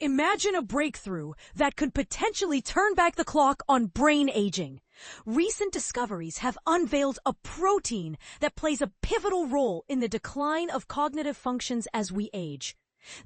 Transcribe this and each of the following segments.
Imagine a breakthrough that could potentially turn back the clock on brain aging. Recent discoveries have unveiled a protein that plays a pivotal role in the decline of cognitive functions as we age.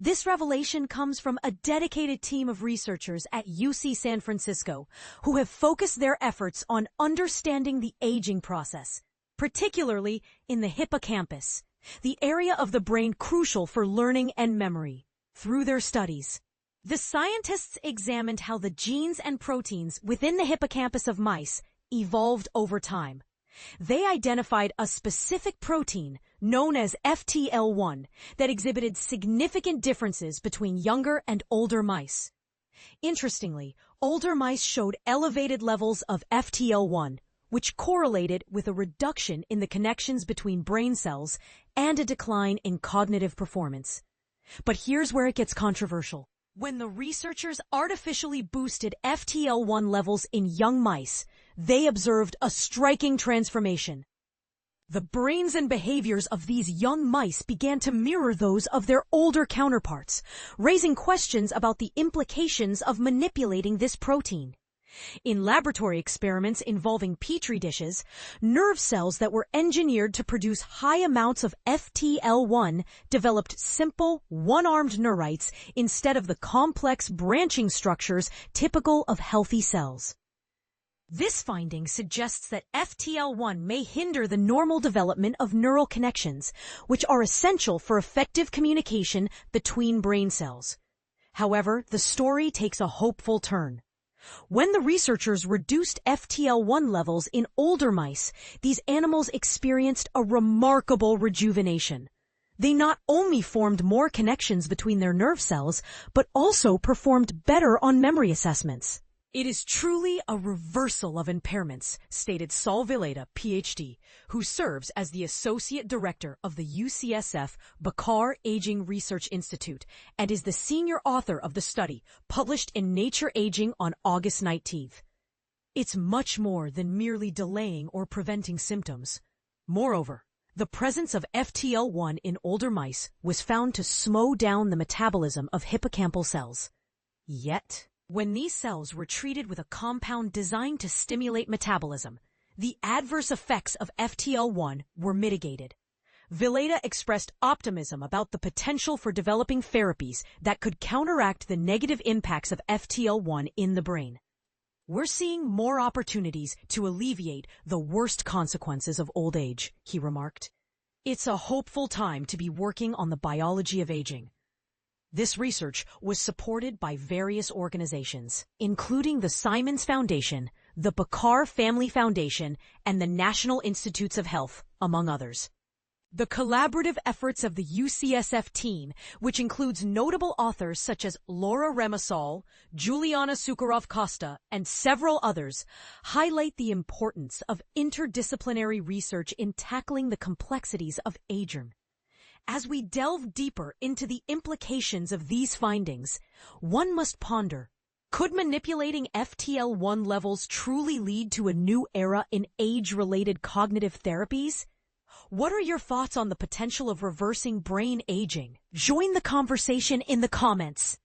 This revelation comes from a dedicated team of researchers at UC San Francisco who have focused their efforts on understanding the aging process, particularly in the hippocampus, the area of the brain crucial for learning and memory. Through their studies, the scientists examined how the genes and proteins within the hippocampus of mice evolved over time. They identified a specific protein known as FTL1 that exhibited significant differences between younger and older mice. Interestingly, older mice showed elevated levels of FTL1, which correlated with a reduction in the connections between brain cells and a decline in cognitive performance. But here's where it gets controversial. When the researchers artificially boosted FTL1 levels in young mice, they observed a striking transformation. The brains and behaviors of these young mice began to mirror those of their older counterparts, raising questions about the implications of manipulating this protein. In laboratory experiments involving petri dishes, nerve cells that were engineered to produce high amounts of FTL1 developed simple, one-armed neurites instead of the complex branching structures typical of healthy cells. This finding suggests that FTL1 may hinder the normal development of neural connections, which are essential for effective communication between brain cells. However, the story takes a hopeful turn. When the researchers reduced FTL1 levels in older mice, these animals experienced a remarkable rejuvenation. They not only formed more connections between their nerve cells, but also performed better on memory assessments. It is truly a reversal of impairments, stated Saul Villeda, Ph.D., who serves as the Associate Director of the UCSF Bakar Aging Research Institute and is the senior author of the study, published in Nature Aging on August 19th. It's much more than merely delaying or preventing symptoms. Moreover, the presence of FTL1 in older mice was found to slow down the metabolism of hippocampal cells. Yet, when these cells were treated with a compound designed to stimulate metabolism, the adverse effects of FTL1 were mitigated. Villeda expressed optimism about the potential for developing therapies that could counteract the negative impacts of FTL1 in the brain. We're seeing more opportunities to alleviate the worst consequences of old age, he remarked. It's a hopeful time to be working on the biology of aging. This research was supported by various organizations, including the Simons Foundation, the Bakar Family Foundation, and the National Institutes of Health, among others. The collaborative efforts of the UCSF team, which includes notable authors such as Laura Remasol, Juliana Sukharov-Costa, and several others, highlight the importance of interdisciplinary research in tackling the complexities of aging. As we delve deeper into the implications of these findings, one must ponder, could manipulating FTL1 levels truly lead to a new era in age-related cognitive therapies? What are your thoughts on the potential of reversing brain aging? Join the conversation in the comments.